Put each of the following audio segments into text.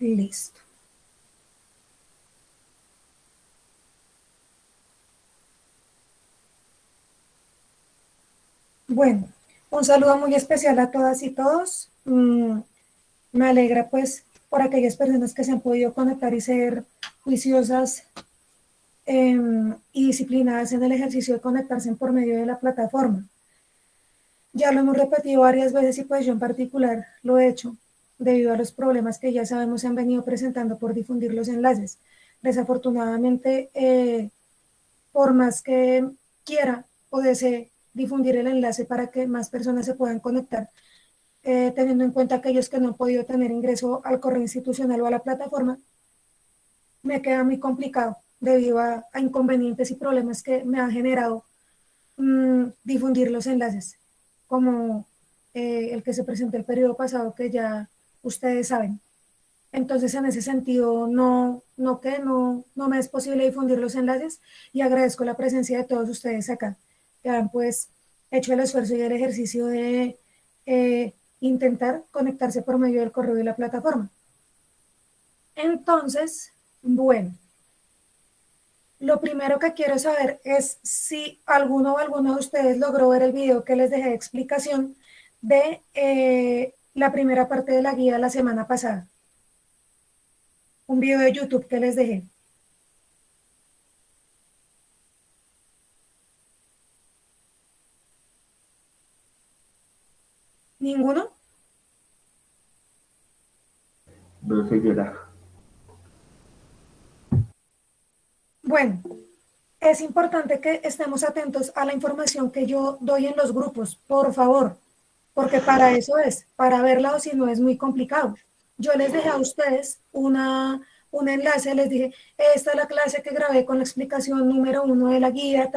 Listo. Bueno, un saludo muy especial a todas y todos. Me alegra pues por aquellas personas que se han podido conectar y ser juiciosas y disciplinadas en el ejercicio de conectarse por medio de la plataforma. Ya lo hemos repetido varias veces y pues yo en particular lo he hecho debido a los problemas que ya sabemos se han venido presentando por difundir los enlaces. Desafortunadamente, por más que quiera o desee difundir el enlace para que más personas se puedan conectar, teniendo en cuenta aquellos que no han podido tener ingreso al correo institucional o a la plataforma, me queda muy complicado debido a inconvenientes y problemas que me han generado difundir los enlaces, como el que se presentó el periodo pasado, que ya ustedes saben. Entonces, en ese sentido, no me es posible difundir los enlaces y agradezco la presencia de todos ustedes acá, que han pues hecho el esfuerzo y el ejercicio de intentar conectarse por medio del correo y la plataforma. Entonces, bueno, lo primero que quiero saber es si alguno o alguno de ustedes logró ver el video que les dejé de explicación de la primera parte de la guía la semana pasada. Un video de YouTube que les dejé. ¿Ninguno? No, señora. Bueno, es importante que estemos atentos a la información que yo doy en los grupos, por favor, porque para eso es, para verla o si no es muy complicado. Yo les dejé a ustedes un enlace, les dije, esta es la clase que grabé con la explicación número 1 de la guía,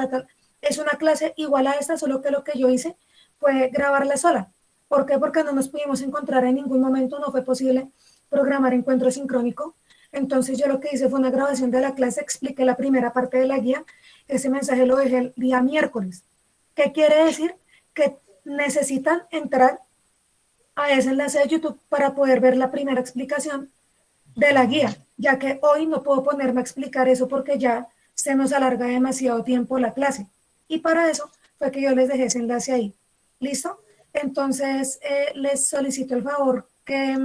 Es una clase igual a esta, solo que lo que yo hice fue grabarla sola. ¿Por qué? Porque no nos pudimos encontrar en ningún momento, no fue posible programar encuentro sincrónico. Entonces yo lo que hice fue una grabación de la clase, expliqué la primera parte de la guía, ese mensaje lo dejé el día miércoles. ¿Qué quiere decir? Que necesitan entrar a ese enlace de YouTube para poder ver la primera explicación de la guía, ya que hoy no puedo ponerme a explicar eso porque ya se nos alarga demasiado tiempo la clase. Y para eso fue que yo les dejé ese enlace ahí. ¿Listo? Entonces, les solicito el favor que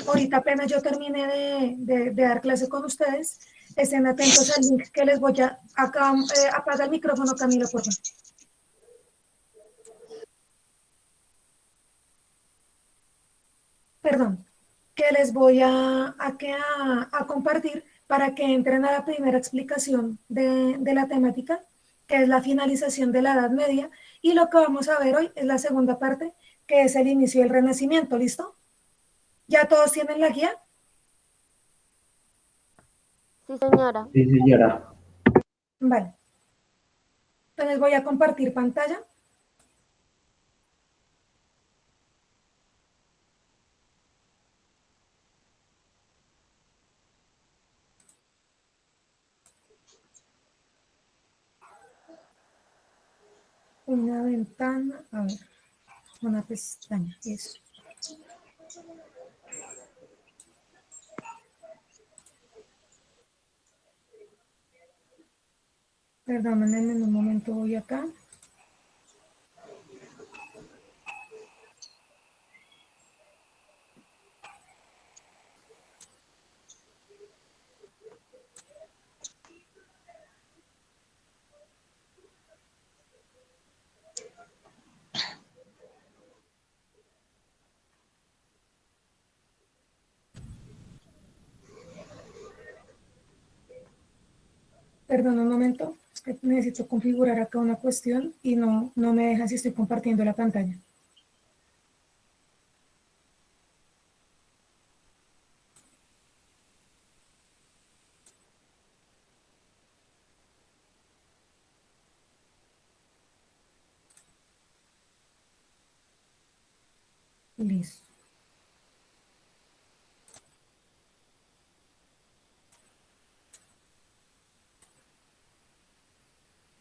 ahorita apenas yo termine de dar clase con ustedes, estén atentos al link que les voy a... Acá, apaga el micrófono, Camilo, por favor. Perdón, que les voy a compartir para que entren a la primera explicación de la temática, que es la finalización de la Edad Media, y lo que vamos a ver hoy es la segunda parte, que es el inicio del Renacimiento, ¿listo? ¿Ya todos tienen la guía? Sí, señora. Sí, señora. Vale. Entonces voy a compartir pantalla. Una ventana, a ver, una pestaña, eso. Perdónenme, en un momento voy acá. Perdón un momento, es que necesito configurar acá una cuestión y no me deja si estoy compartiendo la pantalla. Listo.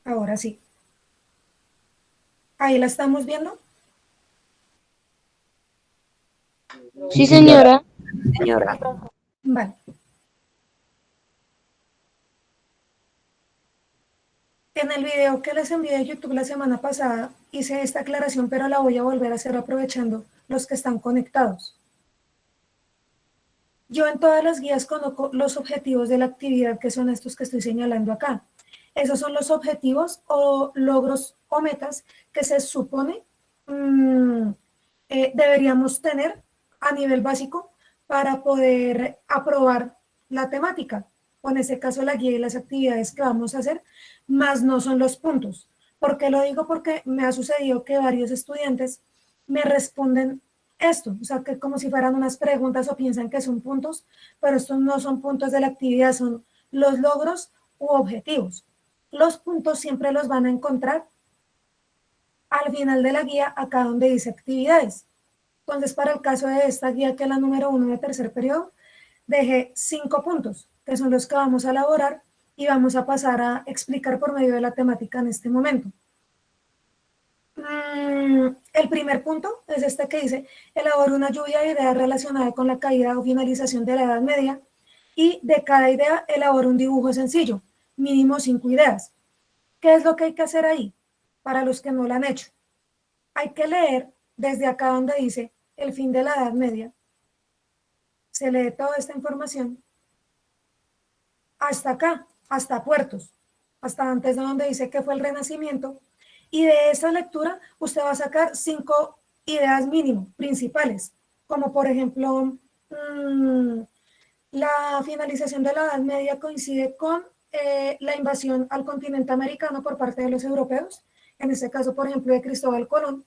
Ahora sí. Ahí la estamos viendo. Sí, señora. Señora. Vale. En el video que les envié de YouTube la semana pasada hice esta aclaración, pero la voy a volver a hacer aprovechando los que están conectados. Yo en todas las guías coloco los objetivos de la actividad, que son estos que estoy señalando acá. Esos son los objetivos o logros o metas que se supone deberíamos tener a nivel básico para poder aprobar la temática, o en este caso la guía y las actividades que vamos a hacer, más no son los puntos. ¿Por qué lo digo? Porque me ha sucedido que varios estudiantes me responden esto, o sea, que como si fueran unas preguntas o piensan que son puntos, pero estos no son puntos de la actividad, son los logros u objetivos. Los puntos siempre los van a encontrar al final de la guía, acá donde dice actividades. Entonces, para el caso de esta guía, que es la número 1 de tercer periodo, dejé 5 puntos, que son los que vamos a elaborar y vamos a pasar a explicar por medio de la temática en este momento. El primer punto es este que dice, elabora una lluvia de ideas relacionada con la caída o finalización de la Edad Media y de cada idea elabora un dibujo sencillo, mínimo 5 ideas. ¿Qué es lo que hay que hacer ahí? Para los que no lo han hecho. Hay que leer desde acá donde dice el fin de la Edad Media. Se lee toda esta información hasta acá, hasta Puertos, hasta antes de donde dice que fue el Renacimiento. Y de esa lectura usted va a sacar 5 ideas mínimo, principales, como por ejemplo, la finalización de la Edad Media coincide con la invasión al continente americano por parte de los europeos, en este caso, por ejemplo, de Cristóbal Colón,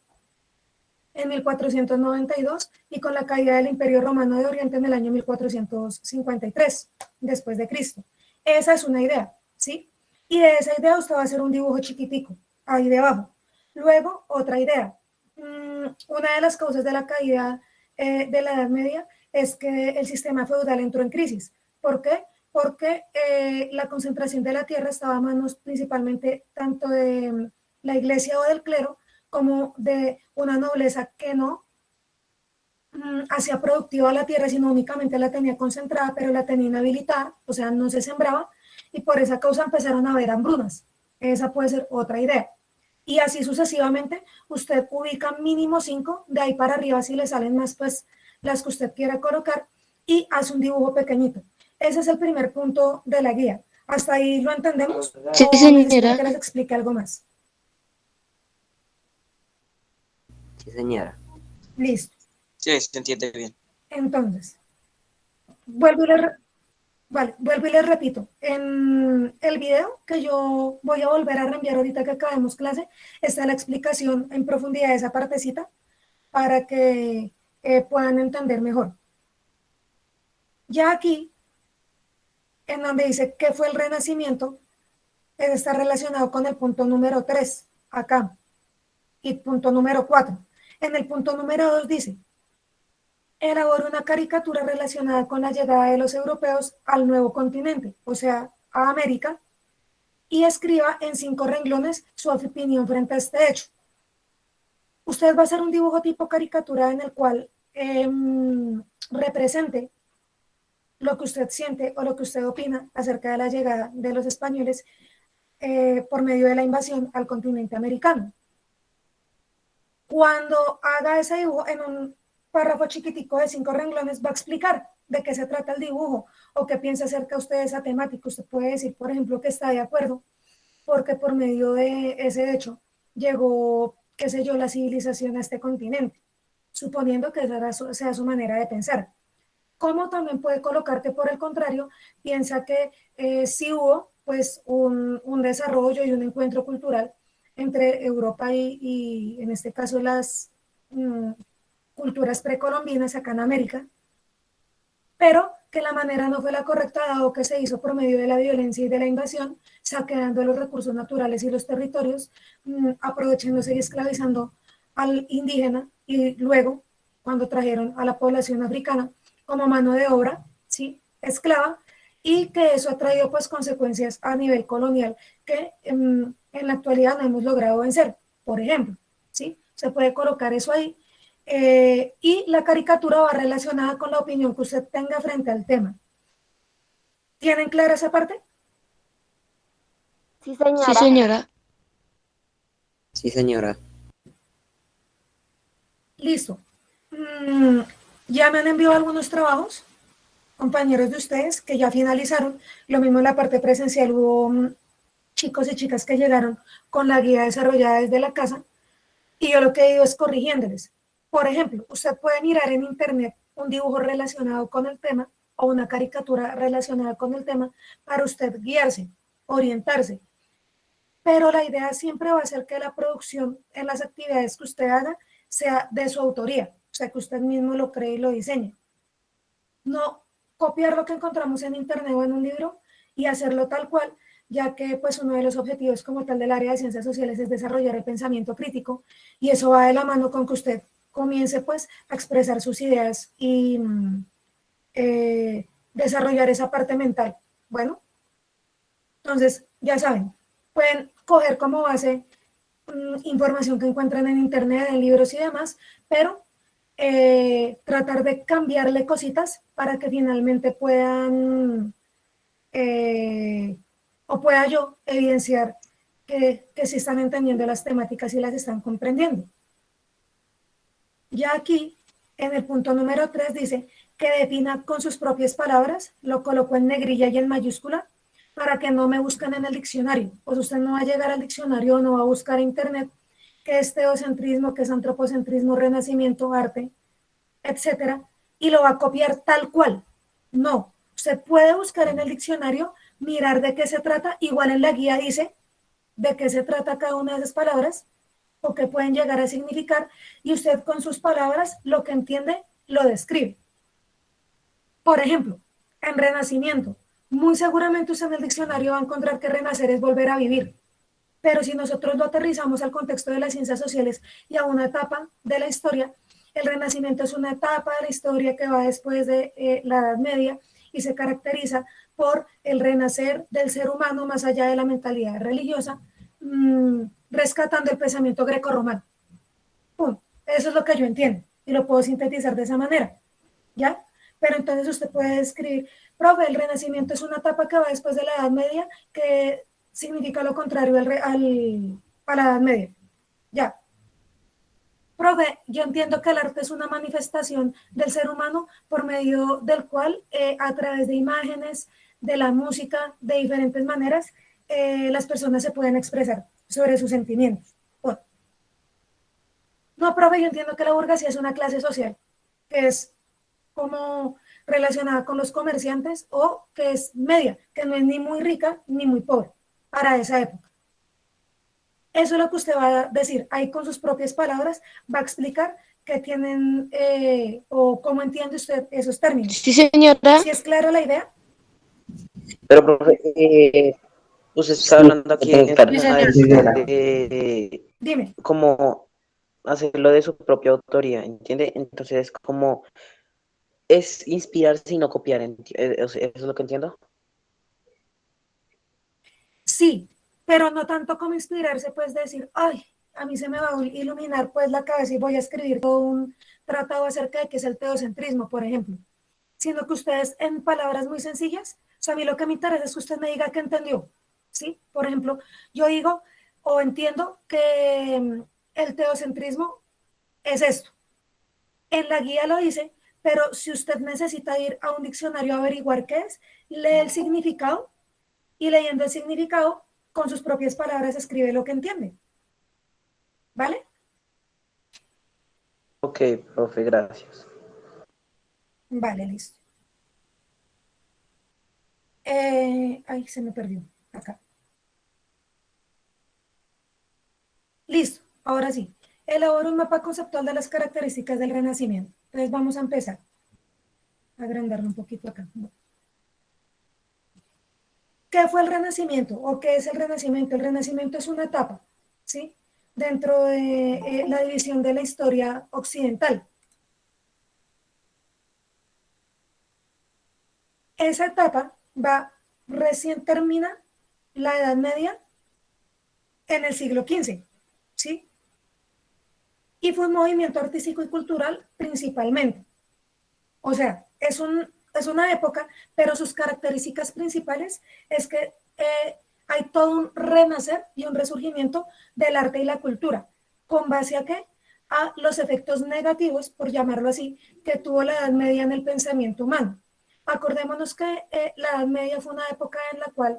en 1492, y con la caída del Imperio Romano de Oriente en el año 1453, después de Cristo. Esa es una idea, ¿sí? Y de esa idea usted va a hacer un dibujo chiquitico, ahí debajo. Luego, otra idea. Una de las causas de la caída de la Edad Media es que el sistema feudal entró en crisis. ¿Por qué? Porque la concentración de la tierra estaba a manos principalmente tanto de la iglesia o del clero, como de una nobleza que no hacía productiva la tierra, sino únicamente la tenía concentrada, pero la tenía inhabilitada, o sea, no se sembraba, y por esa causa empezaron a haber hambrunas. Esa puede ser otra idea. Y así sucesivamente, usted ubica mínimo 5, de ahí para arriba, si le salen más, pues las que usted quiera colocar, y hace un dibujo pequeñito. Ese es el primer punto de la guía. ¿Hasta ahí lo entendemos? Sí, ¿O necesito señora. que les explique algo más? Sí, señora. Listo. Sí, se entiende bien. Entonces, vuelvo y les repito, en el video que yo voy a volver a reenviar ahorita que acabemos clase, está la explicación en profundidad de esa partecita para que puedan entender mejor. Ya aquí, en donde dice qué fue el Renacimiento, está relacionado con el punto número 3, acá, y punto número 4. En el punto número 2 dice, elaboró una caricatura relacionada con la llegada de los europeos al nuevo continente, o sea, a América, y escriba en 5 renglones su opinión frente a este hecho. Usted va a hacer un dibujo tipo caricatura en el cual represente lo que usted siente o lo que usted opina acerca de la llegada de los españoles por medio de la invasión al continente americano. Cuando haga ese dibujo en un párrafo chiquitico de 5 renglones, va a explicar de qué se trata el dibujo o qué piensa acerca usted de esa temática. Usted puede decir, por ejemplo, que está de acuerdo porque por medio de ese hecho llegó, qué sé yo, la civilización a este continente, suponiendo que esa sea su manera de pensar. Como también puede colocar que, por el contrario, piensa que sí hubo pues un desarrollo y un encuentro cultural entre Europa y en este caso las culturas precolombinas acá en América, pero que la manera no fue la correcta, dado que se hizo por medio de la violencia y de la invasión, saqueando los recursos naturales y los territorios, aprovechándose y esclavizando al indígena, y luego, cuando trajeron a la población africana como mano de obra, ¿sí?, esclava, y que eso ha traído pues consecuencias a nivel colonial que en la actualidad no hemos logrado vencer, por ejemplo, ¿sí? Se puede colocar eso ahí. Y la caricatura va relacionada con la opinión que usted tenga frente al tema. ¿Tienen clara esa parte? Sí, señora. Sí, señora. Sí, señora. Listo. Ya me han enviado algunos trabajos, compañeros de ustedes, que ya finalizaron. Lo mismo en la parte presencial, hubo chicos y chicas que llegaron con la guía desarrollada desde la casa, y yo lo que he ido es corrigiéndoles. Por ejemplo, usted puede mirar en internet un dibujo relacionado con el tema o una caricatura relacionada con el tema para usted guiarse, orientarse. Pero la idea siempre va a ser que la producción en las actividades que usted haga sea de su autoría, o sea, que usted mismo lo cree y lo diseñe. No copiar lo que encontramos en internet o en un libro y hacerlo tal cual, ya que pues uno de los objetivos como tal del área de ciencias sociales es desarrollar el pensamiento crítico, y eso va de la mano con que usted comience pues a expresar sus ideas y desarrollar esa parte mental. Bueno, entonces ya saben, pueden coger como base información que encuentran en internet, en libros y demás, pero tratar de cambiarle cositas para que finalmente puedan o pueda yo evidenciar que sí están entendiendo las temáticas y las están comprendiendo. Ya aquí, en el punto número 3, dice que defina con sus propias palabras, lo coloco en negrilla y en mayúscula, para que no me busquen en el diccionario. Pues usted no va a llegar al diccionario, no va a buscar en internet qué es teocentrismo, qué es antropocentrismo, renacimiento, arte, etcétera, y lo va a copiar tal cual. No, usted puede buscar en el diccionario, mirar de qué se trata, igual en la guía dice de qué se trata cada una de esas palabras o qué pueden llegar a significar, y usted con sus palabras lo que entiende lo describe. Por ejemplo, en renacimiento, muy seguramente usted en el diccionario va a encontrar que renacer es volver a vivir. Pero si nosotros lo aterrizamos al contexto de las ciencias sociales y a una etapa de la historia, el Renacimiento es una etapa de la historia que va después de la Edad Media y se caracteriza por el renacer del ser humano más allá de la mentalidad religiosa, rescatando el pensamiento grecorromano. Eso es lo que yo entiendo y lo puedo sintetizar de esa manera, ¿ya? Pero entonces usted puede escribir, profe, el Renacimiento es una etapa que va después de la Edad Media, que significa lo contrario a la Edad Media. Ya. Profe, yo entiendo que el arte es una manifestación del ser humano por medio del cual, a través de imágenes, de la música, de diferentes maneras, las personas se pueden expresar sobre sus sentimientos. Bueno, no, profe, yo entiendo que la burguesía es una clase social, que es como relacionada con los comerciantes, o que es media, que no es ni muy rica ni muy pobre para esa época. Eso es lo que usted va a decir ahí con sus propias palabras, va a explicar qué tienen o cómo entiende usted esos términos. Sí, señora. ¿Sí es clara la idea? Pero, profe, usted está Sí, hablando aquí preguntar. Sí, a señora. Sí, esto señora. de Dime. cómo hacerlo de su propia autoría, ¿entiende? Entonces, como es inspirarse y no copiar, ¿eso es lo que entiendo? Sí, pero no tanto como inspirarse, pues decir, ay, a mí se me va a iluminar pues la cabeza y voy a escribir todo un tratado acerca de qué es el teocentrismo, por ejemplo, sino que ustedes en palabras muy sencillas, o sea, a mí lo que me interesa es que usted me diga que entendió, ¿sí? Por ejemplo, yo digo o entiendo que el teocentrismo es esto. En la guía lo dice, pero si usted necesita ir a un diccionario a averiguar qué es, lee el significado y leyendo el significado, con sus propias palabras escribe lo que entiende. ¿Vale? Ok, profe, gracias. Vale, listo. Ay, se me perdió. Acá. Listo, ahora sí. Elabora un mapa conceptual de las características del Renacimiento. Entonces vamos a empezar. A agrandarlo un poquito acá. ¿Qué fue el Renacimiento o qué es el Renacimiento? El Renacimiento es una etapa, ¿sí? Dentro de la división de la historia occidental. Esa etapa recién termina la Edad Media en el siglo XV, ¿sí? Y fue un movimiento artístico y cultural principalmente. O sea, es un es una época, pero sus características principales es que hay todo un renacer y un resurgimiento del arte y la cultura. ¿Con base a qué? A los efectos negativos, por llamarlo así, que tuvo la Edad Media en el pensamiento humano. Acordémonos que la Edad Media fue una época en la cual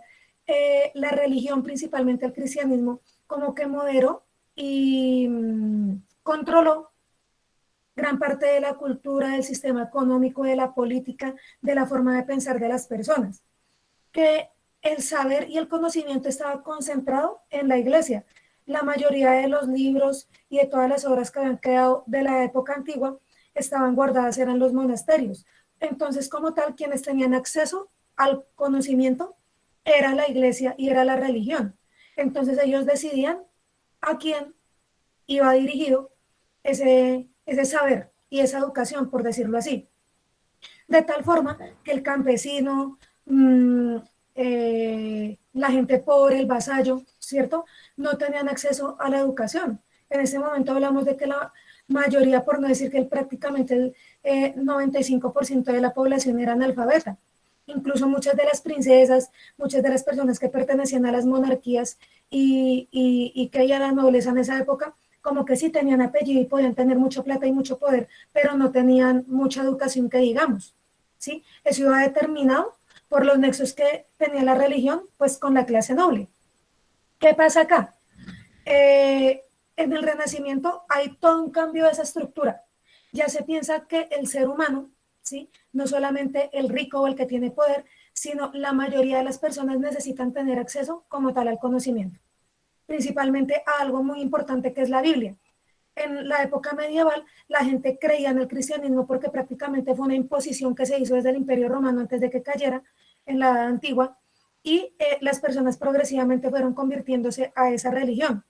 la religión, principalmente el cristianismo, como que moderó y controló gran parte de la cultura, del sistema económico, de la política, de la forma de pensar de las personas. Que el saber y el conocimiento estaba concentrado en la iglesia. La mayoría de los libros y de todas las obras que habían quedado de la época antigua estaban guardadas, eran los monasterios. Entonces, como tal, quienes tenían acceso al conocimiento era la iglesia y era la religión. Entonces ellos decidían a quién iba dirigido ese saber y esa educación, por decirlo así. De tal forma que el campesino, la gente pobre, el vasallo, ¿cierto? No tenían acceso a la educación. En ese momento hablamos de que la mayoría, por no decir que prácticamente el 95% de la población era analfabeta. Incluso muchas de las princesas, muchas de las personas que pertenecían a las monarquías y que ya la nobleza en esa época, como que sí tenían apellido y podían tener mucha plata y mucho poder, pero no tenían mucha educación que digamos, ¿sí? Eso iba determinado por los nexos que tenía la religión, pues con la clase noble. ¿Qué pasa acá? En el Renacimiento hay todo un cambio de esa estructura. Ya se piensa que el ser humano, ¿sí? No solamente el rico o el que tiene poder, sino la mayoría de las personas necesitan tener acceso como tal al conocimiento, principalmente a algo muy importante que es la Biblia. En la época medieval, la gente creía en el cristianismo porque prácticamente fue una imposición que se hizo desde el Imperio Romano antes de que cayera en la Edad Antigua, y las personas progresivamente fueron convirtiéndose a esa religión.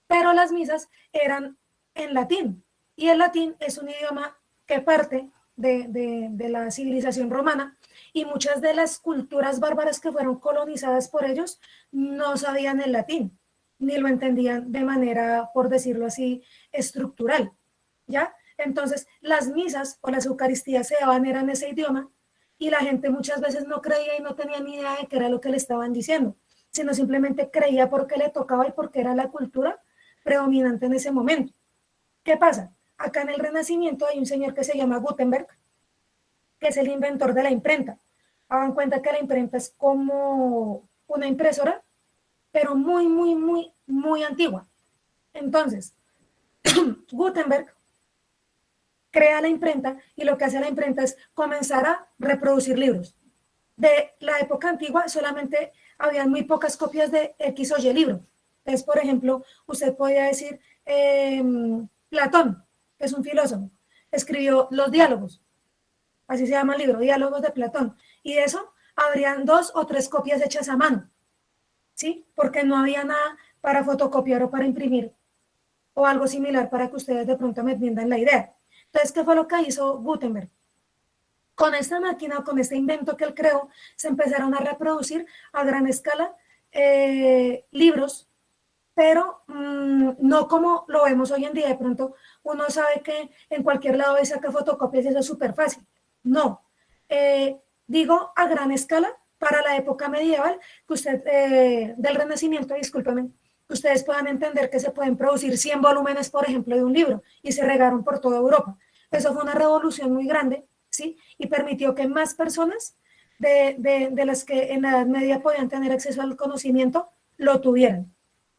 Pero las misas eran en latín, y el latín es un idioma que parte de la civilización romana, y muchas de las culturas bárbaras que fueron colonizadas por ellos no sabían el latín, ni lo entendían de manera, por decirlo así, estructural, ¿ya? Entonces, las misas o las eucaristías se daban eran en ese idioma, y la gente muchas veces no creía y no tenía ni idea de qué era lo que le estaban diciendo, sino simplemente creía porque le tocaba y porque era la cultura predominante en ese momento. ¿Qué pasa? Acá en el Renacimiento hay un señor que se llama Gutenberg, que es el inventor de la imprenta. Hagan cuenta que la imprenta es como una impresora, pero muy, muy, muy, muy antigua. Entonces, Gutenberg crea la imprenta, y lo que hace la imprenta es comenzar a reproducir libros. De la época antigua solamente habían muy pocas copias de X o Y libro. Entonces, por ejemplo, usted podría decir, Platón, que es un filósofo, escribió los diálogos, así se llama el libro, Diálogos de Platón, y de eso habrían 2 o 3 copias hechas a mano, ¿sí? Porque no había nada para fotocopiar o para imprimir, o algo similar para que ustedes de pronto me entiendan la idea. Entonces, ¿qué fue lo que hizo Gutenberg? Con esta máquina, con este invento que él creó, se empezaron a reproducir a gran escala libros, pero no como lo vemos hoy en día. De pronto uno sabe que en cualquier lado de saca fotocopias y eso es súper fácil. No, digo a gran escala para la época medieval, que usted, del Renacimiento, discúlpeme, que ustedes puedan entender que se pueden producir 100 volúmenes, por ejemplo, de un libro, y se regaron por toda Europa. Eso fue una revolución muy grande, ¿sí? Y permitió que más personas de las que en la Edad Media podían tener acceso al conocimiento, lo tuvieran.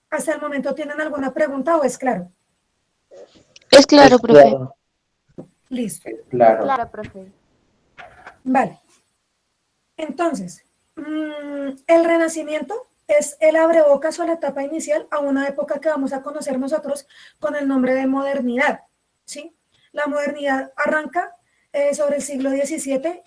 ¿Hasta el momento tienen alguna pregunta o es claro? Es claro, Es profe. claro. Listo. Claro. Claro, profe. Vale. Entonces, el Renacimiento es el abrebocas o la etapa inicial a una época que vamos a conocer nosotros con el nombre de modernidad, ¿sí? La modernidad arranca sobre el siglo XVII,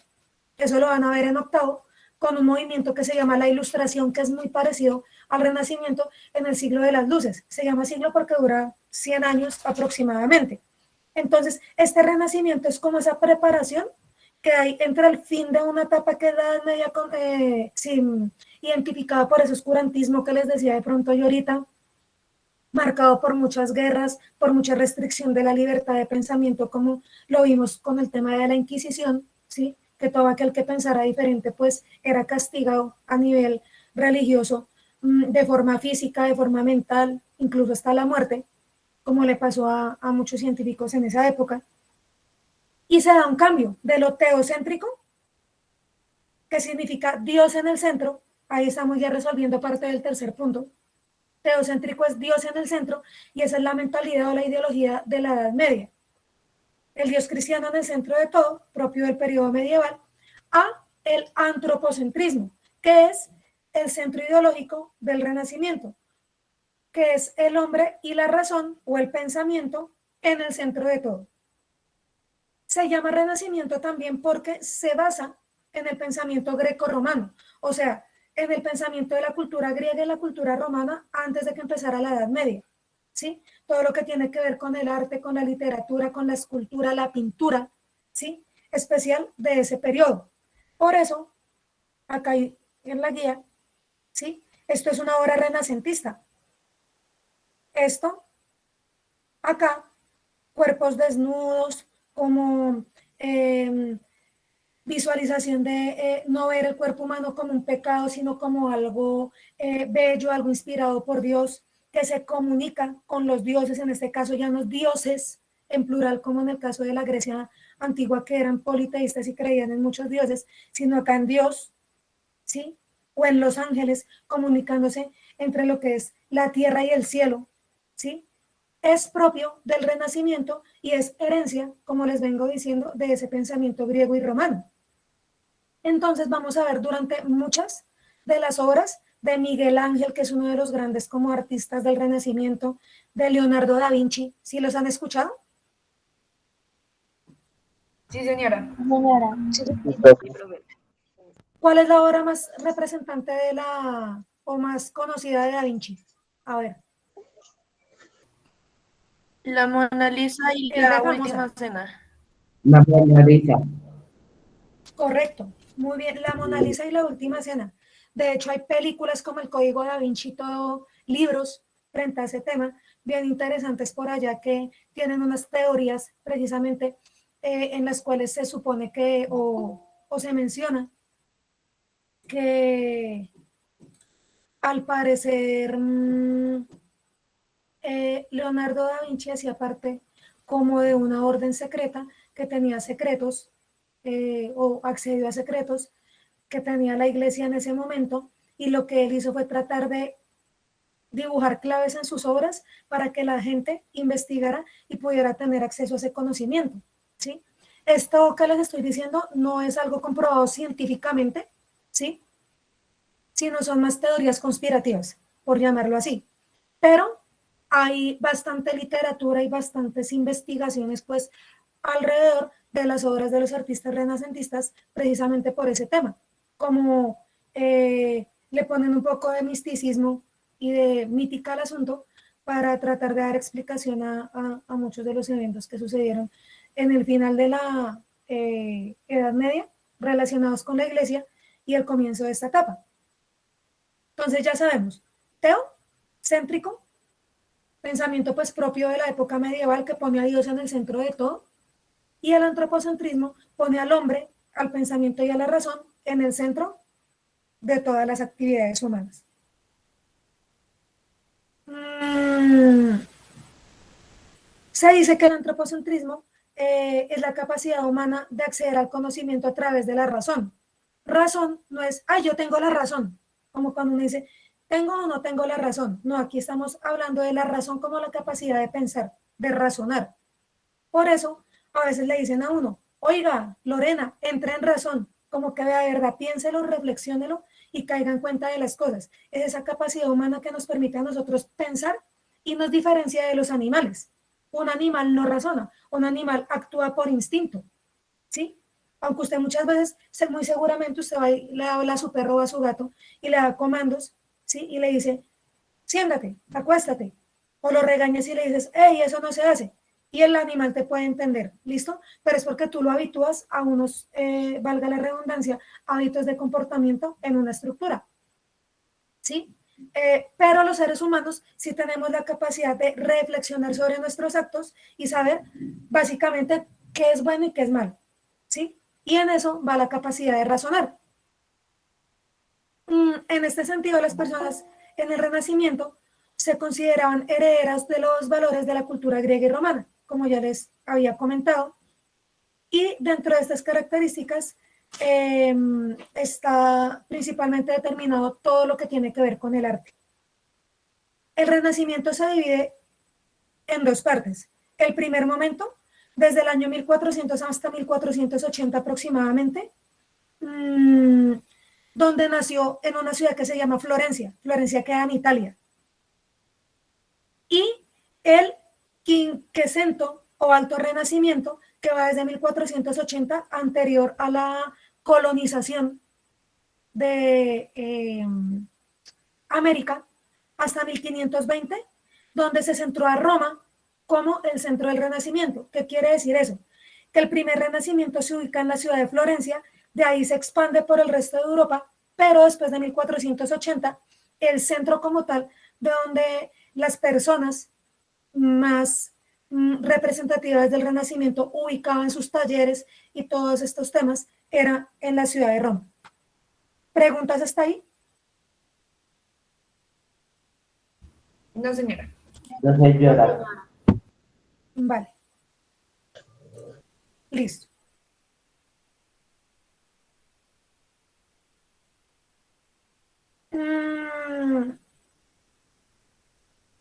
eso lo van a ver en octavo, con un movimiento que se llama la Ilustración, que es muy parecido al Renacimiento en el siglo de las luces. Se llama siglo porque dura 100 años aproximadamente. Entonces, este Renacimiento es como esa preparación que hay entre el fin de una etapa que es la Edad Media, identificada por ese oscurantismo que les decía de pronto yo ahorita, marcado por muchas guerras, por mucha restricción de la libertad de pensamiento, como lo vimos con el tema de la Inquisición, ¿sí? que todo aquel que pensara diferente pues era castigado a nivel religioso, de forma física, de forma mental, incluso hasta la muerte, como le pasó a muchos científicos en esa época. Y se da un cambio de lo teocéntrico, que significa Dios en el centro. Ahí estamos ya resolviendo parte del tercer punto. Teocéntrico es Dios en el centro, y esa es la mentalidad o la ideología de la Edad Media. El Dios cristiano en el centro de todo, propio del periodo medieval, a el antropocentrismo, que es el centro ideológico del Renacimiento, que es el hombre y la razón o el pensamiento en el centro de todo. Se llama Renacimiento también porque se basa en el pensamiento greco-romano, o sea, en el pensamiento de la cultura griega y la cultura romana antes de que empezara la Edad Media, ¿sí? Todo lo que tiene que ver con el arte, con la literatura, con la escultura, la pintura, ¿sí? Especial de ese periodo. Por eso, acá en la guía, ¿sí? Esto es una obra renacentista. Esto, acá, cuerpos desnudos, como visualización de no ver el cuerpo humano como un pecado, sino como algo bello, algo inspirado por Dios, que se comunica con los dioses, en este caso ya no dioses en plural, como en el caso de la Grecia antigua, que eran politeístas y creían en muchos dioses, sino acá en Dios, ¿sí? O en los ángeles, comunicándose entre lo que es la tierra y el cielo, ¿sí? Es propio del Renacimiento y es herencia, como les vengo diciendo, de ese pensamiento griego y romano. Entonces vamos a ver durante muchas de las obras de Miguel Ángel, que es uno de los grandes como artistas del Renacimiento, de Leonardo da Vinci. ¿Sí los han escuchado? Sí, señora. Señora, ¿Cuál es la obra más representante de o más conocida de da Vinci? A ver. La Mona Lisa y Es de la famosa. Última Cena. La Mona Lisa. Correcto, muy bien, la Mona Lisa y la Última Cena. De hecho, hay películas como El Código da Vinci, todo, libros frente a ese tema, bien interesantes por allá, que tienen unas teorías precisamente en las cuales se supone que, o se menciona, que al parecer Leonardo da Vinci hacía parte como de una orden secreta que tenía secretos, o accedió a secretos que tenía la iglesia en ese momento, y lo que él hizo fue tratar de dibujar claves en sus obras para que la gente investigara y pudiera tener acceso a ese conocimiento, ¿sí? Esto que les estoy diciendo no es algo comprobado científicamente, ¿sí? Sino son más teorías conspirativas, por llamarlo así. Pero hay bastante literatura y bastantes investigaciones, pues, alrededor de las obras de los artistas renacentistas, precisamente por ese tema. Como le ponen un poco de misticismo y de mítica al asunto para tratar de dar explicación a muchos de los eventos que sucedieron en el final de la Edad Media relacionados con la iglesia y el comienzo de esta etapa. Entonces ya sabemos, teocéntrico, pensamiento pues propio de la época medieval que pone a Dios en el centro de todo, y el antropocentrismo pone al hombre, al pensamiento y a la razón en el centro de todas las actividades humanas. Se dice que el antropocentrismo es la capacidad humana de acceder al conocimiento a través de la razón. Razón no es, yo tengo la razón, como cuando uno dice, tengo o no tengo la razón. No, aquí estamos hablando de la razón como la capacidad de pensar, de razonar. Por eso, a veces le dicen a uno, oiga, Lorena, entre en razón, como que vea verdad, piénselo, reflexiónelo y caiga en cuenta de las cosas. Es esa capacidad humana que nos permite a nosotros pensar y nos diferencia de los animales. Un animal no razona, un animal actúa por instinto, ¿sí? Aunque usted muchas veces, muy seguramente usted va y le habla a su perro o a su gato y le da comandos, ¿sí? Y le dice, siéntate, acuéstate. O lo regañas y le dices, hey, eso no se hace. Y el animal te puede entender, ¿listo? Pero es porque tú lo habitúas a unos, valga la redundancia, hábitos de comportamiento en una estructura, ¿sí? Pero los seres humanos sí tenemos la capacidad de reflexionar sobre nuestros actos y saber básicamente qué es bueno y qué es malo, ¿sí? Y en eso va la capacidad de razonar. En este sentido, las personas en el Renacimiento se consideraban herederas de los valores de la cultura griega y romana, como ya les había comentado. Y dentro de estas características está principalmente determinado todo lo que tiene que ver con el arte. El Renacimiento se divide en dos partes. El primer momento, desde el año 1400 hasta 1480 aproximadamente, donde nació en una ciudad que se llama Florencia. Florencia queda en Italia. Y el quinquecento o alto renacimiento, que va desde 1480, anterior a la colonización de América, hasta 1520, donde se centró a Roma como el centro del Renacimiento. ¿Qué quiere decir eso? Que el primer Renacimiento se ubica en la ciudad de Florencia, de ahí se expande por el resto de Europa, pero después de 1480, el centro como tal, de donde las personas más representativas del Renacimiento ubicaban sus talleres y todos estos temas, era en la ciudad de Roma. ¿Preguntas hasta ahí? No, señora. No señora. Vale. Listo.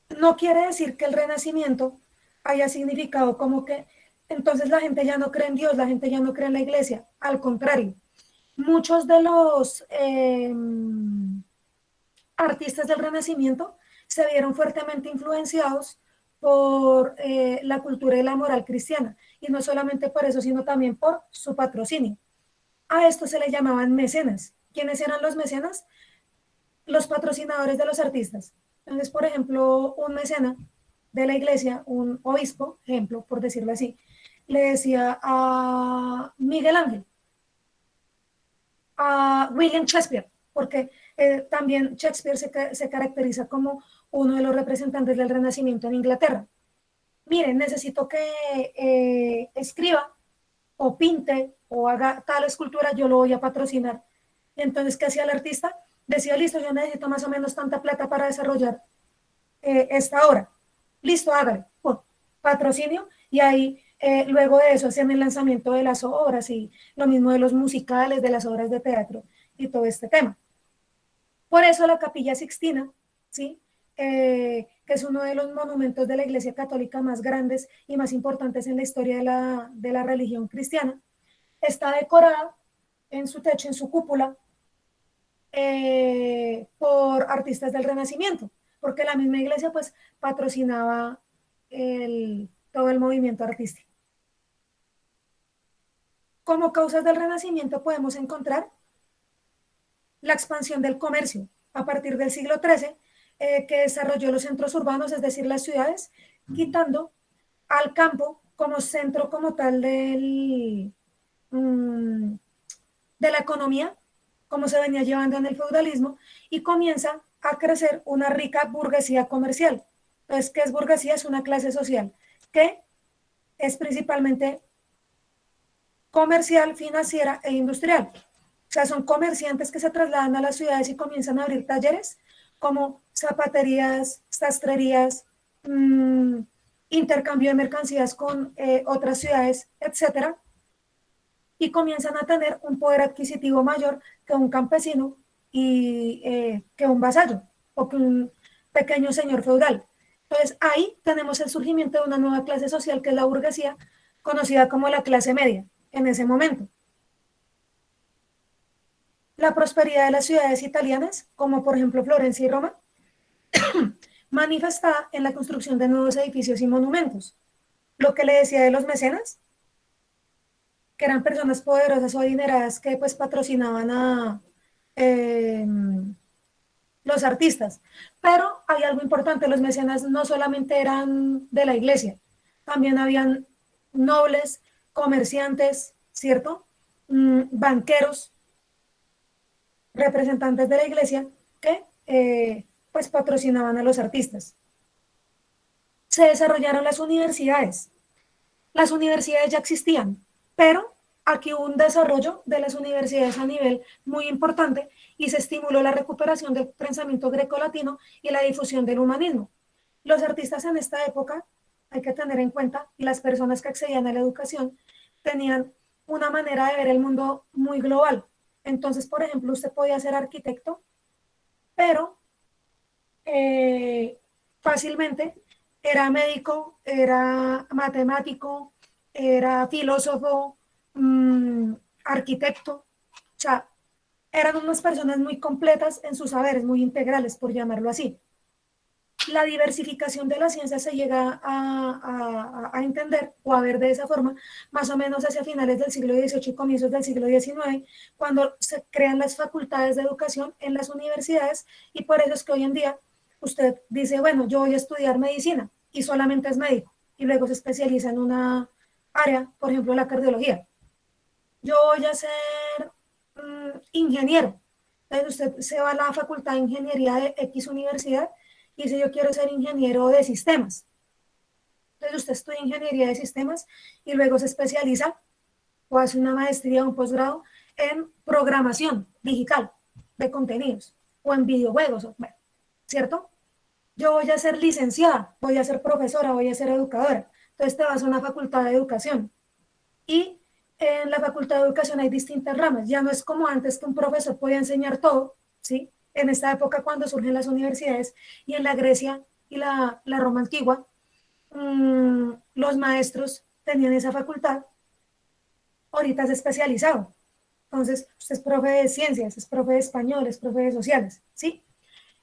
No quiere decir que el Renacimiento haya significado como que entonces la gente ya no cree en Dios, la gente ya no cree en la iglesia. Al contrario, muchos de los artistas del Renacimiento se vieron fuertemente influenciados por la cultura y la moral cristiana, y no solamente por eso, sino también por su patrocinio. A esto se le llamaban mecenas. ¿Quiénes eran los mecenas? Los patrocinadores de los artistas. Entonces, por ejemplo, un mecena de la iglesia, un obispo, ejemplo, por decirlo así, le decía a Miguel Ángel, a William Shakespeare, porque también Shakespeare se caracteriza como uno de los representantes del Renacimiento en Inglaterra. Miren, necesito que escriba o pinte o haga tal escultura, yo lo voy a patrocinar. Y entonces, ¿qué hacía el artista? Decía, listo, yo necesito más o menos tanta plata para desarrollar esta obra. Listo, hágale. Patrocinio. Y ahí, luego de eso, hacían el lanzamiento de las obras y lo mismo de los musicales, de las obras de teatro y todo este tema. Por eso la Capilla Sixtina, ¿sí? Que es uno de los monumentos de la Iglesia Católica más grandes y más importantes en la historia de la religión cristiana, está decorada en su techo, en su cúpula, por artistas del Renacimiento, porque la misma iglesia pues patrocinaba todo el movimiento artístico. Como causas del Renacimiento podemos encontrar la expansión del comercio a partir del siglo XIII, que desarrolló los centros urbanos, es decir, las ciudades, quitando al campo como centro como tal de la economía, como se venía llevando en el feudalismo, y comienza a crecer una rica burguesía comercial. Entonces, ¿qué es burguesía? Es una clase social que es principalmente comercial, financiera e industrial. O sea, son comerciantes que se trasladan a las ciudades y comienzan a abrir talleres como zapaterías, sastrerías, intercambio de mercancías con otras ciudades, etcétera, y comienzan a tener un poder adquisitivo mayor que un campesino y que un vasallo o que un pequeño señor feudal. Entonces ahí tenemos el surgimiento de una nueva clase social que es la burguesía, conocida como la clase media en ese momento. La prosperidad de las ciudades italianas, como por ejemplo Florencia y Roma, manifestada en la construcción de nuevos edificios y monumentos. Lo que le decía de los mecenas, que eran personas poderosas o adineradas que pues patrocinaban a los artistas. Pero hay algo importante, los mecenas no solamente eran de la iglesia, también habían nobles, comerciantes, ¿cierto? Banqueros, representantes de la iglesia que pues patrocinaban a los artistas. Se desarrollaron las universidades. Las universidades ya existían, pero aquí hubo un desarrollo de las universidades a nivel muy importante y se estimuló la recuperación del pensamiento grecolatino y la difusión del humanismo. Los artistas en esta época, hay que tener en cuenta, y las personas que accedían a la educación tenían una manera de ver el mundo muy global. Entonces, por ejemplo, usted podía ser arquitecto, pero fácilmente era médico, era matemático, era filósofo, arquitecto, o sea, eran unas personas muy completas en sus saberes, muy integrales, por llamarlo así. La diversificación de la ciencia se llega a entender o a ver de esa forma, más o menos hacia finales del siglo XVIII y comienzos del siglo XIX, cuando se crean las facultades de educación en las universidades, y por eso es que hoy en día usted dice, bueno, yo voy a estudiar medicina y solamente es médico, y luego se especializa en una área, por ejemplo, la cardiología. Yo voy a ser ingeniero. Entonces usted se va a la facultad de ingeniería de X universidad y dice yo quiero ser ingeniero de sistemas. Entonces usted estudia ingeniería de sistemas y luego se especializa o hace una maestría o un posgrado en programación digital de contenidos o en videojuegos, bueno, ¿cierto? Yo voy a ser licenciada, voy a ser profesora, voy a ser educadora. Entonces te vas a una facultad de educación y en la facultad de educación hay distintas ramas. Ya no es como antes que un profesor podía enseñar todo, ¿sí? En esta época cuando surgen las universidades y en la Grecia y la Roma antigua, los maestros tenían esa facultad, ahorita es especializado. Entonces, usted es profe de ciencias, es profe de español, es profe de sociales, ¿sí?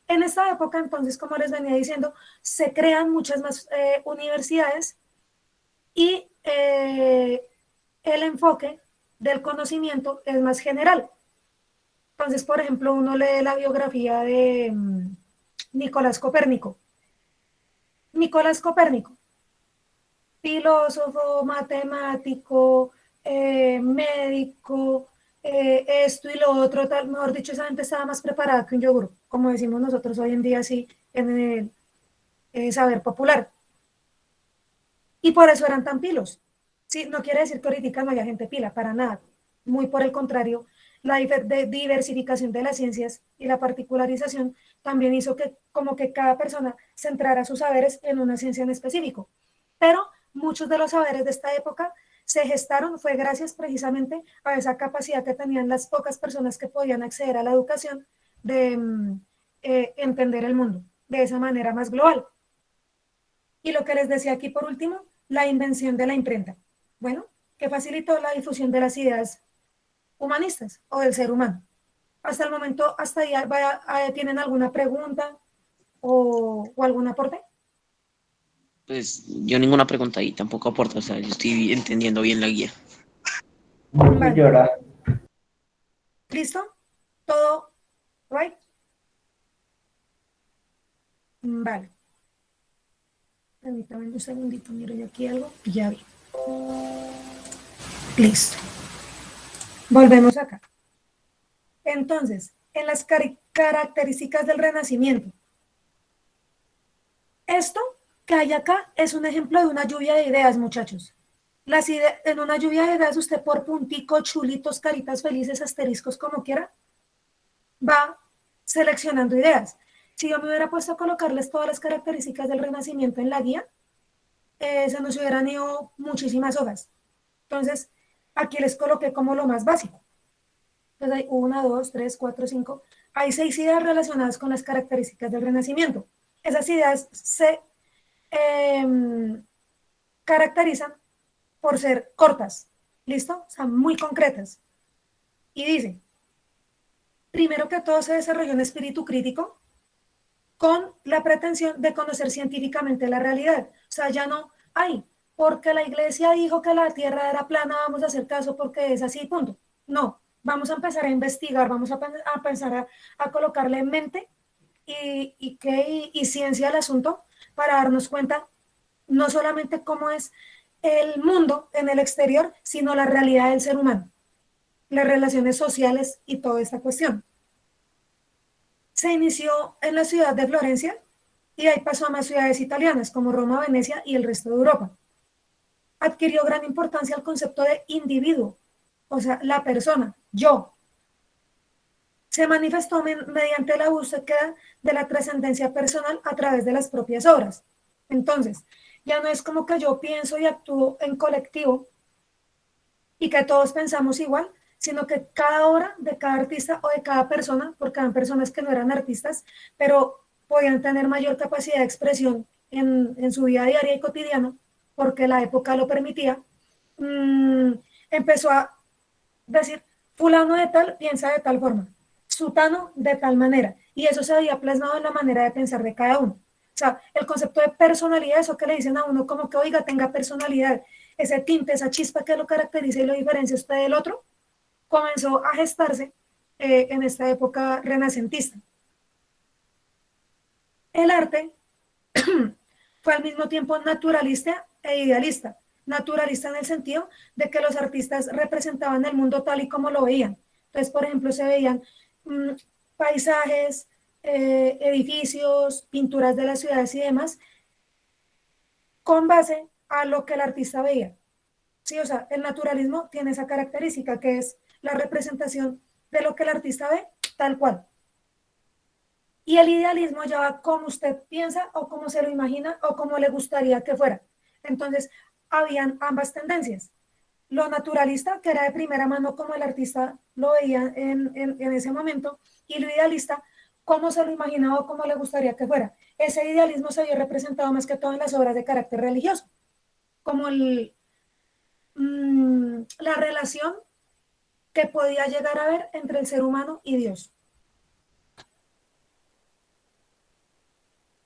En esta época, entonces, como les venía diciendo, se crean muchas más universidades y el enfoque del conocimiento es más general. Entonces, por ejemplo, uno lee la biografía de Nicolás Copérnico. Nicolás Copérnico, filósofo, matemático, médico, esto y lo otro, tal, mejor dicho, esa gente estaba más preparada que un yogur, como decimos nosotros hoy en día, así, en el saber popular. Y por eso eran tan pilos. Sí, no quiere decir que ahorita no haya gente pila, para nada. Muy por el contrario, la diversificación de las ciencias y la particularización también hizo que como que cada persona centrara sus saberes en una ciencia en específico. Pero muchos de los saberes de esta época se gestaron, fue gracias precisamente a esa capacidad que tenían las pocas personas que podían acceder a la educación de entender el mundo de esa manera más global. Y lo que les decía aquí por último, la invención de la imprenta. Bueno, que facilitó la difusión de las ideas humanistas o del ser humano. Hasta el momento, hasta ahí, ¿tienen alguna pregunta o algún aporte? Pues yo ninguna pregunta y tampoco aporto, o sea, yo estoy entendiendo bien la guía. No Vale. llora. ¿Listo? ¿Todo right? Vale. Permítame un segundito, miro yo aquí algo y ya vi. Listo. Volvemos acá. Entonces, en las características del Renacimiento. Esto que hay acá es un ejemplo de una lluvia de ideas, muchachos. En una lluvia de ideas, usted por puntico, chulitos, caritas felices, asteriscos, como quiera, va seleccionando ideas. Si yo me hubiera puesto a colocarles todas las características del Renacimiento en la guía, se nos hubieran ido muchísimas hojas. Entonces, aquí les coloqué como lo más básico. Entonces hay 1, 2, 3, 4, 5. Hay 6 ideas relacionadas con las características del Renacimiento. Esas ideas se caracterizan por ser cortas, ¿listo? O sea, muy concretas. Y dice, primero que todo se desarrolló un espíritu crítico con la pretensión de conocer científicamente la realidad. O sea, ya no hay, porque la iglesia dijo que la tierra era plana, vamos a hacer caso porque es así, punto. No, vamos a empezar a investigar, vamos a pensar a colocarle en mente y ciencia al asunto para darnos cuenta no solamente cómo es el mundo en el exterior, sino la realidad del ser humano, las relaciones sociales y toda esta cuestión. Se inició en la ciudad de Florencia y ahí pasó a más ciudades italianas como Roma, Venecia y el resto de Europa. Adquirió gran importancia el concepto de individuo o sea, la persona, yo, se manifestó mediante la búsqueda de la trascendencia personal a través de las propias obras. Entonces, ya no es como que yo pienso y actúo en colectivo y que todos pensamos igual, sino que cada obra de cada artista o de cada persona, porque eran personas que no eran artistas, pero podían tener mayor capacidad de expresión en su vida diaria y cotidiana, porque la época lo permitía, empezó a decir, fulano de tal piensa de tal forma, sutano de tal manera, y eso se había plasmado en la manera de pensar de cada uno. O sea, el concepto de personalidad, eso que le dicen a uno como que, oiga, tenga personalidad, ese tinte, esa chispa que lo caracteriza y lo diferencia usted del otro, comenzó a gestarse en esta época renacentista. El arte fue al mismo tiempo naturalista e idealista. Naturalista en el sentido de que los artistas representaban el mundo tal y como lo veían. Entonces, por ejemplo, se veían paisajes, edificios, pinturas de las ciudades y demás, con base a lo que el artista veía. Sí, o sea, el naturalismo tiene esa característica que es la representación de lo que el artista ve tal cual. Y el idealismo ya va como usted piensa o como se lo imagina o como le gustaría que fuera. Entonces, habían ambas tendencias. Lo naturalista, que era de primera mano como el artista lo veía en ese momento, y lo idealista, como se lo imaginaba o como le gustaría que fuera. Ese idealismo se había representado más que todo en las obras de carácter religioso, como la relación que podía llegar a haber entre el ser humano y Dios.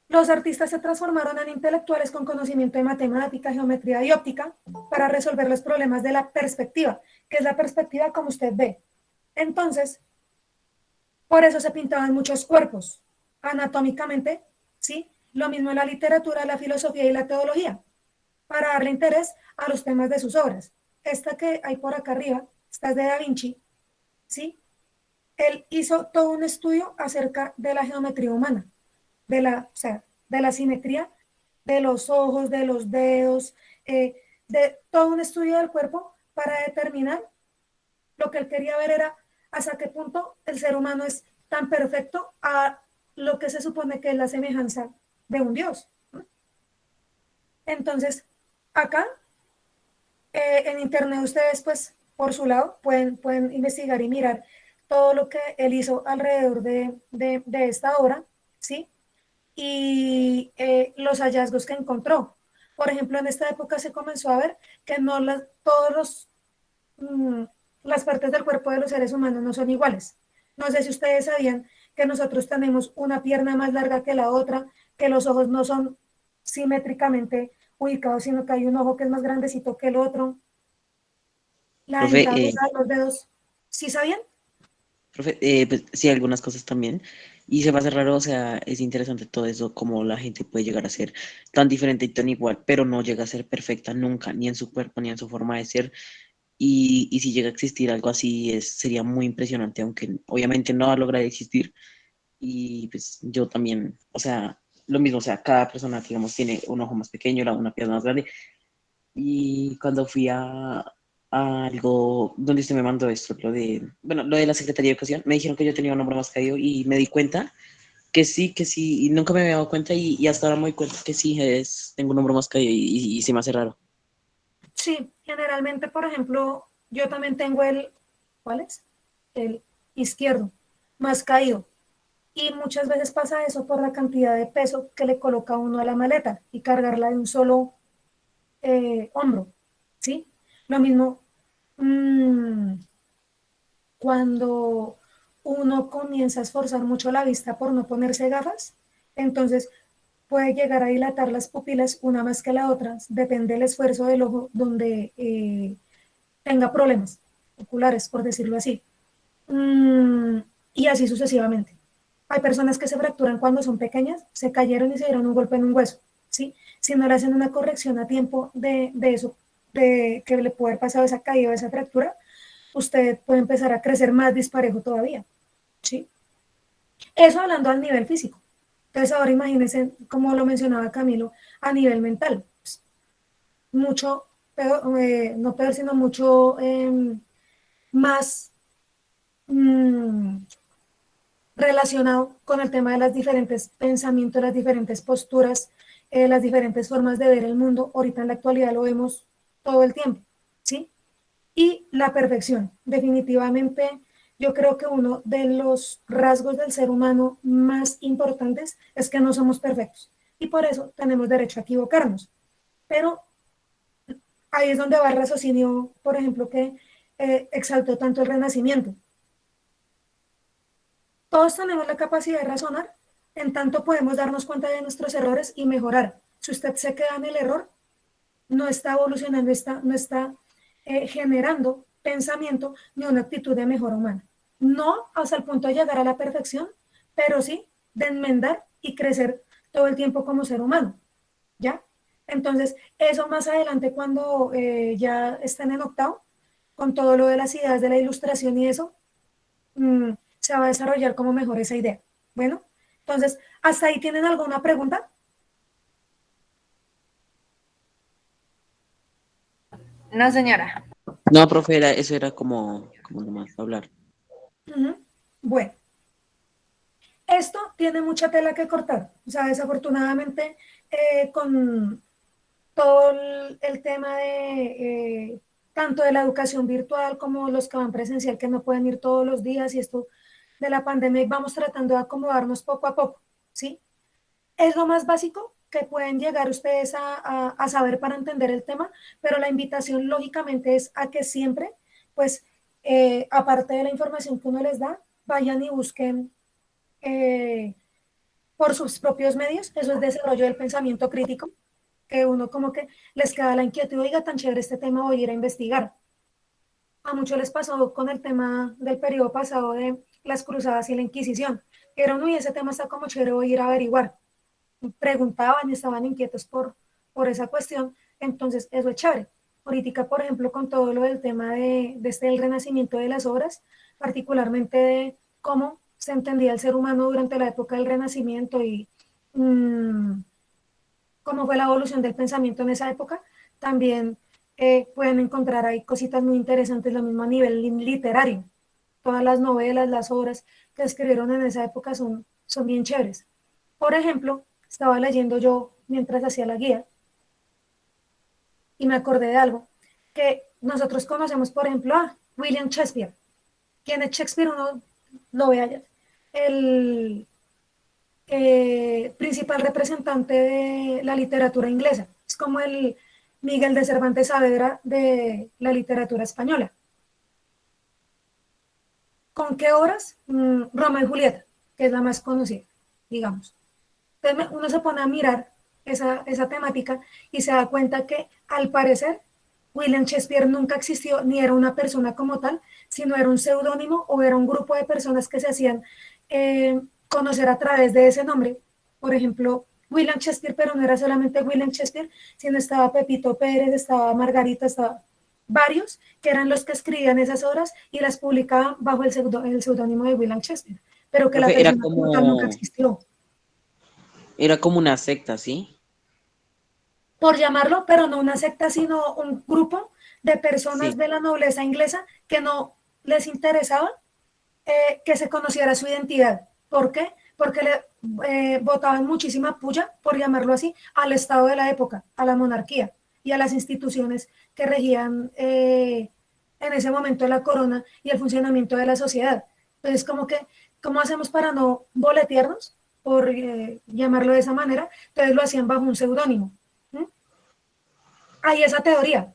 Los artistas se transformaron en intelectuales con conocimiento de matemática, geometría y óptica para resolver los problemas de la perspectiva, que es la perspectiva como usted ve. Entonces, por eso se pintaban muchos cuerpos, anatómicamente, ¿sí? Lo mismo en la literatura, la filosofía y la teología, para darle interés a los temas de sus obras. Esta que hay por acá arriba, esta es de Da Vinci, ¿sí? Él hizo todo un estudio acerca de la geometría humana, o sea, de la simetría de los ojos, de los dedos, de todo un estudio del cuerpo para determinar lo que él quería ver era hasta qué punto el ser humano es tan perfecto a lo que se supone que es la semejanza de un Dios. Entonces, acá en internet ustedes pues por su lado pueden investigar y mirar todo lo que él hizo alrededor de esta obra, ¿sí? Y los hallazgos que encontró. Por ejemplo, en esta época se comenzó a ver que no todos las partes del cuerpo de los seres humanos no son iguales. No sé si ustedes sabían que nosotros tenemos una pierna más larga que la otra, que los ojos no son simétricamente ubicados, sino que hay un ojo que es más grandecito que el otro. La Profe, dentadura, los dedos. ¿Sí sabían? profe, pues sí, algunas cosas también. Y se me hace raro, o sea, es interesante todo eso, cómo la gente puede llegar a ser tan diferente y tan igual, pero no llega a ser perfecta nunca, ni en su cuerpo, ni en su forma de ser. Y si llega a existir algo así, sería muy impresionante, aunque obviamente no va a lograr existir. Y pues yo también, o sea, lo mismo, o sea, cada persona, digamos, tiene un ojo más pequeño, una pierna más grande. Y cuando fui a algo donde usted me mandó esto, bueno, lo de la Secretaría de Educación, me dijeron que yo tenía un hombro más caído y me di cuenta que sí, y nunca me había dado cuenta y hasta ahora me doy cuenta que sí, tengo un hombro más caído y se me hace raro. Sí, generalmente, por ejemplo, yo también tengo ¿cuál es? El izquierdo, más caído. Y muchas veces pasa eso por la cantidad de peso que le coloca uno a la maleta y cargarla de un solo hombro, ¿sí? Lo mismo cuando uno comienza a esforzar mucho la vista por no ponerse gafas, entonces puede llegar a dilatar las pupilas una más que la otra, depende del esfuerzo del ojo donde tenga problemas oculares, por decirlo así. Mm, y así sucesivamente. Hay personas que se fracturan cuando son pequeñas, se cayeron y se dieron un golpe en un hueso, ¿sí? Si no le hacen una corrección a tiempo de eso, de que le puede haber pasado esa caída o esa fractura, usted puede empezar a crecer más disparejo todavía, ¿sí? Eso hablando al nivel físico. Entonces ahora imagínense, como lo mencionaba Camilo, a nivel mental. Mucho, peor, no peor, sino mucho más relacionado con el tema de los diferentes pensamientos, las diferentes posturas, las diferentes formas de ver el mundo. Ahorita en la actualidad lo vemos todo el tiempo, ¿sí? Y la perfección. Definitivamente, yo creo que uno de los rasgos del ser humano más importantes es que no somos perfectos. Y por eso tenemos derecho a equivocarnos. Pero ahí es donde va el raciocinio, por ejemplo, que exaltó tanto el Renacimiento. Todos tenemos la capacidad de razonar, en tanto podemos darnos cuenta de nuestros errores y mejorar. Si usted se queda en el error, no está evolucionando, no está generando pensamiento ni una actitud de mejora humana. No hasta el punto de llegar a la perfección, pero sí de enmendar y crecer todo el tiempo como ser humano, ¿ya? Entonces, eso más adelante cuando ya estén en octavo, con todo lo de las ideas de la ilustración y eso, se va a desarrollar como mejor esa idea. Bueno, entonces, ¿hasta ahí tienen alguna pregunta? No, señora. No, profe, eso era como nomás hablar. Bueno, esto tiene mucha tela que cortar. O sea, desafortunadamente, con todo el tema de tanto de la educación virtual como los que van presencial, que no pueden ir todos los días, y esto de la pandemia, vamos tratando de acomodarnos poco a poco, ¿sí? Es lo más básico que pueden llegar ustedes a saber para entender el tema, pero la invitación lógicamente es a que siempre, pues, aparte de la información que uno les da, vayan y busquen por sus propios medios. Eso es desarrollo del pensamiento crítico, que uno como que les queda la inquietud, oiga, tan chévere este tema, voy a ir a investigar. A muchos les pasó con el tema del periodo pasado de las cruzadas y la Inquisición. Pero no, y ese tema está como chévere, voy a ir a averiguar. Preguntaban y estaban inquietos por esa cuestión, entonces eso es chévere. Ahorita, por ejemplo, con todo lo del tema el renacimiento de las obras, particularmente de cómo se entendía el ser humano durante la época del Renacimiento y cómo fue la evolución del pensamiento en esa época, también pueden encontrar ahí cositas muy interesantes, lo mismo a nivel literario. Todas las novelas, las obras que escribieron en esa época son bien chéveres. Por ejemplo, estaba leyendo yo mientras hacía la guía y me acordé de algo, que nosotros conocemos, por ejemplo, a William Shakespeare. ¿Quién es Shakespeare? Uno lo ve allá. El principal representante de la literatura inglesa. Es como el Miguel de Cervantes Saavedra de la literatura española. ¿Con qué obras? Romeo y Julieta, que es la más conocida, digamos. Entonces uno se pone a mirar esa temática y se da cuenta que al parecer William Shakespeare nunca existió ni era una persona como tal, sino era un seudónimo o era un grupo de personas que se hacían conocer a través de ese nombre. Por ejemplo, William Shakespeare, pero no era solamente William Shakespeare, sino estaba Pepito Pérez, estaba Margarita, estaba varios que eran los que escribían esas obras y las publicaban bajo el seudónimo de William Shakespeare, pero que la Profe, persona como tal nunca existió. Era como una secta, ¿sí? Por llamarlo, pero no una secta, sino un grupo de personas Sí. de la nobleza inglesa que no les interesaba que se conociera su identidad. ¿Por qué? Porque le votaban muchísima puya, por llamarlo así, al Estado de la época, a la monarquía y a las instituciones que regían en ese momento la corona y el funcionamiento de la sociedad. Entonces, ¿cómo hacemos para no boletearnos, por llamarlo de esa manera? Entonces lo hacían bajo un seudónimo. Hay esa teoría.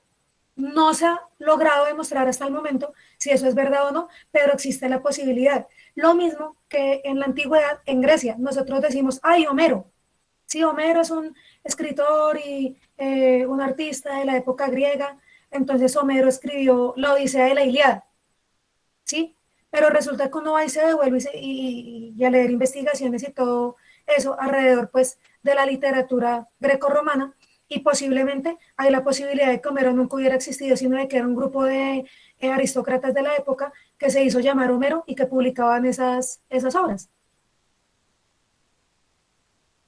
No se ha logrado demostrar hasta el momento si eso es verdad o no, pero existe la posibilidad. Lo mismo que en la antigüedad, en Grecia, nosotros decimos, ay, Homero. Sí, Homero es un escritor y un artista de la época griega, entonces Homero escribió la Odisea y la Ilíada, ¿sí? Pero resulta que uno va y se devuelve y a leer investigaciones y todo eso alrededor, pues, de la literatura grecorromana, y posiblemente hay la posibilidad de que Homero nunca hubiera existido, sino de que era un grupo de aristócratas de la época que se hizo llamar Homero y que publicaban esas obras.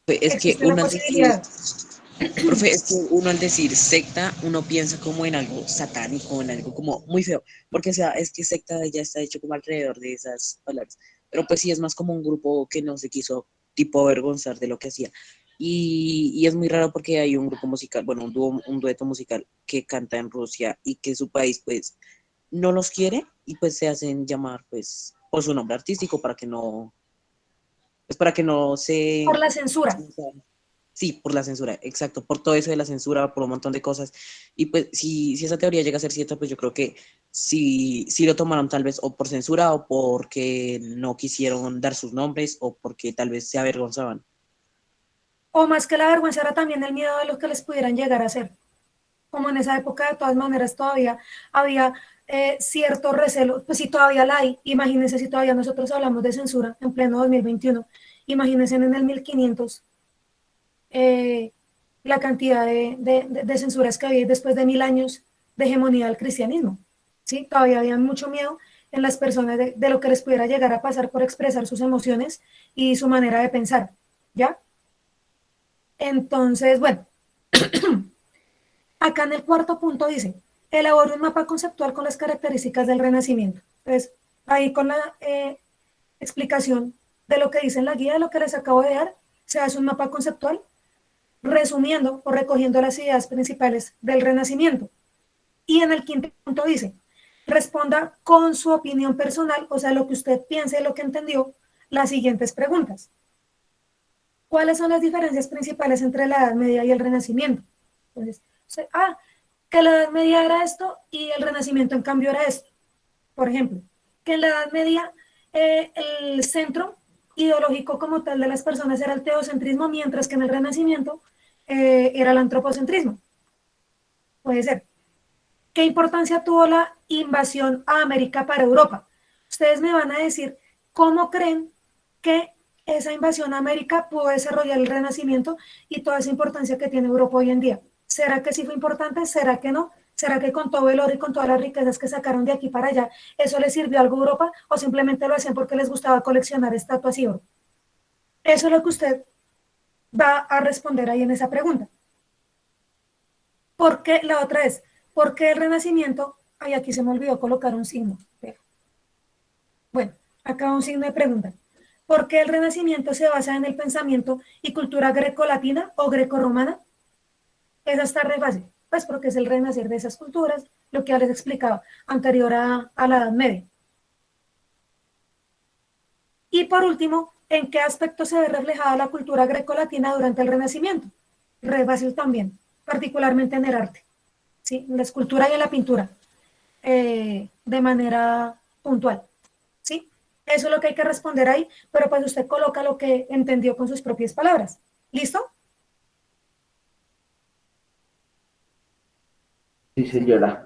Es que Existe la posibilidad. Profe, es que uno al decir secta, uno piensa como en algo satánico, en algo como muy feo, porque o sea, es que secta ya está hecho como alrededor de esas palabras, pero pues sí es más como un grupo que no se quiso tipo avergonzar de lo que hacía. Y es muy raro porque hay un grupo musical, bueno, un dueto musical que canta en Rusia y que su país pues no los quiere y pues se hacen llamar pues por su nombre artístico para que no Por se... la censura. Sí, por la censura, exacto, por todo eso de la censura, por un montón de cosas. Y pues si esa teoría llega a ser cierta, pues yo creo que sí lo tomaron tal vez o por censura o porque no quisieron dar sus nombres o porque tal vez se avergonzaban. O más que la vergüenza era también el miedo de lo que les pudieran llegar a hacer. Como en esa época de todas maneras todavía había cierto recelo, pues si todavía la hay, imagínense si todavía nosotros hablamos de censura en pleno 2021, imagínense en el 1500 eh, la cantidad de censuras que había después de 1000 años de hegemonía del cristianismo. ¿Sí? Todavía había mucho miedo en las personas de lo que les pudiera llegar a pasar por expresar sus emociones y su manera de pensar. ¿Ya? Entonces, bueno, acá en el cuarto punto dice, elabore un mapa conceptual con las características del Renacimiento. Entonces, ahí con la explicación de lo que dice en la guía, de lo que les acabo de dar, se hace un mapa conceptual resumiendo o recogiendo las ideas principales del Renacimiento. Y en el quinto punto dice, responda con su opinión personal, o sea, lo que usted piense, lo que entendió, las siguientes preguntas. ¿Cuáles son las diferencias principales entre la Edad Media y el Renacimiento? Entonces, que la Edad Media era esto y el Renacimiento en cambio era esto. Por ejemplo, que en la Edad Media el centro ideológico como tal de las personas era el teocentrismo, mientras que en el Renacimiento era el antropocentrismo. Puede ser. ¿Qué importancia tuvo la invasión a América para Europa? Ustedes me van a decir cómo creen que esa invasión a América pudo desarrollar el Renacimiento y toda esa importancia que tiene Europa hoy en día. ¿Será que sí fue importante? ¿Será que no? ¿Será que con todo el oro y con todas las riquezas que sacaron de aquí para allá, eso les sirvió algo a Europa o simplemente lo hacían porque les gustaba coleccionar estatuas y oro? Eso es lo que usted va a responder ahí en esa pregunta. Porque la otra es, ¿por qué el Renacimiento? Ay, aquí se me olvidó colocar un signo. Bueno, acá un signo de pregunta. ¿Por qué el Renacimiento se basa en el pensamiento y cultura grecolatina o grecorromana? Esa está re fácil. Pues porque es el renacer de esas culturas, lo que ya les explicaba, anterior a la Edad Media. Y por último, ¿en qué aspecto se ve reflejada la cultura grecolatina durante el Renacimiento? Re fácil también, particularmente en el arte, ¿sí? En la escultura y en la pintura, de manera puntual, ¿sí? Eso es lo que hay que responder ahí, pero pues usted coloca lo que entendió con sus propias palabras. ¿Listo? Sí, señora.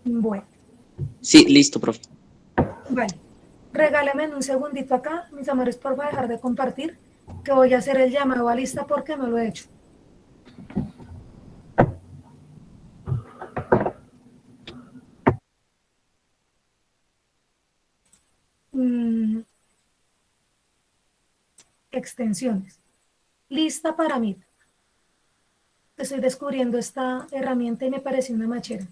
Bueno, Sí, listo, profe. vale. Regálame un segundito acá, mis amores, por dejar de compartir, que voy a hacer el llamado a lista porque no lo he hecho. Extensiones. Lista para mí. Estoy descubriendo esta herramienta y me parece una machera.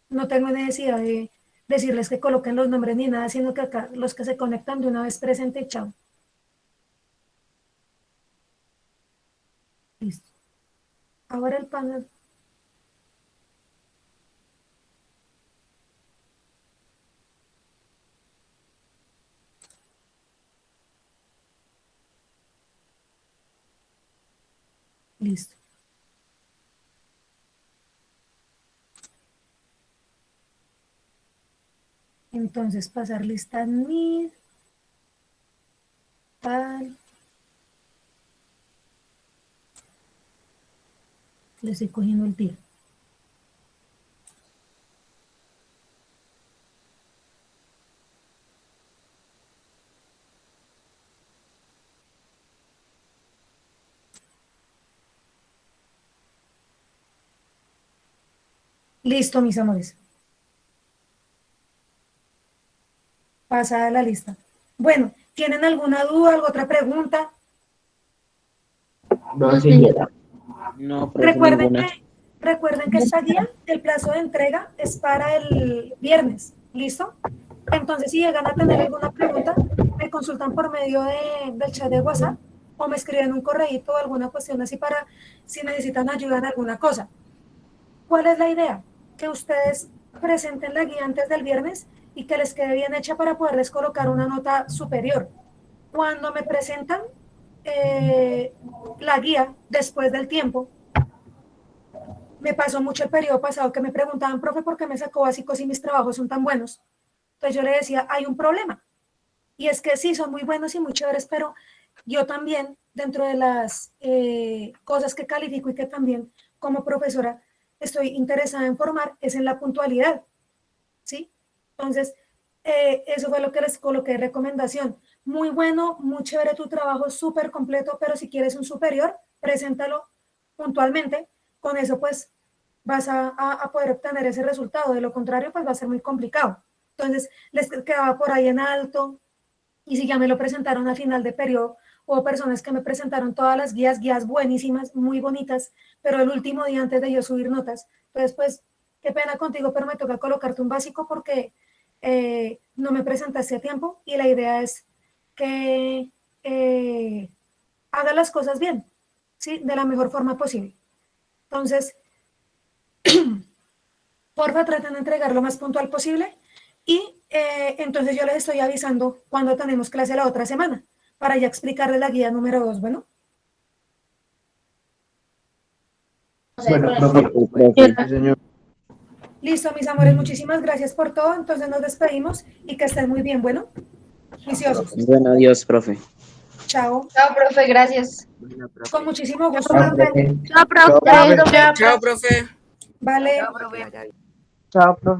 No tengo necesidad de decirles que coloquen los nombres ni nada, sino que acá los que se conectan de una vez presente, chao. Listo. Ahora el panel. Listo. Entonces pasar lista mid, tal. Le estoy cogiendo el tiro. Listo, mis amores. Pasada la lista. Bueno, ¿tienen alguna duda, alguna otra pregunta? No, señora. No, profe, Recuerden ninguna. recuerden que esta guía, el plazo de entrega es para el viernes, ¿listo? Entonces, si llegan a tener alguna pregunta, me consultan por medio del chat de WhatsApp o me escriben un correíto o alguna cuestión así para si necesitan ayuda en alguna cosa. ¿Cuál es la idea? Que ustedes presenten la guía antes del viernes y que les quede bien hecha para poderles colocar una nota superior. Cuando me presentan la guía después del tiempo, me pasó mucho el periodo pasado que me preguntaban, profe, ¿por qué me sacó básicos y mis trabajos son tan buenos? Entonces yo le decía, hay un problema. Y es que sí, son muy buenos y muy chéveres, pero yo también, dentro de las cosas que califico y que también como profesora estoy interesada en formar, es en la puntualidad, ¿sí? Entonces, eso fue lo que les coloqué de recomendación. Muy bueno, muy chévere tu trabajo, súper completo, pero si quieres un superior, preséntalo puntualmente. Con eso, pues, vas a poder obtener ese resultado. De lo contrario, pues va a ser muy complicado. Entonces, les quedaba por ahí en alto. Y si ya me lo presentaron al final de periodo, hubo personas que me presentaron todas las guías buenísimas, muy bonitas, pero el último día antes de yo subir notas. Entonces, pues, qué pena contigo, pero me toca colocarte un básico porque no me presentaste a tiempo y la idea es que haga las cosas bien, ¿sí? De la mejor forma posible. Entonces, porfa, traten de entregar lo más puntual posible y entonces yo les estoy avisando cuando tenemos clase la otra semana para ya explicarles la guía número 2, ¿bueno? Bueno, profe. Profe. Señor. Listo, mis amores, muchísimas gracias por todo. Entonces nos despedimos y que estén muy bien, ¿bueno? Juiciosos. Bueno, adiós, profe. Chao. Chao, profe, gracias. Bueno, profe. Con muchísimo gusto. Chao, profe. Chao, profe. Chao, profe. Vale. Chao, profe. Chao, profe.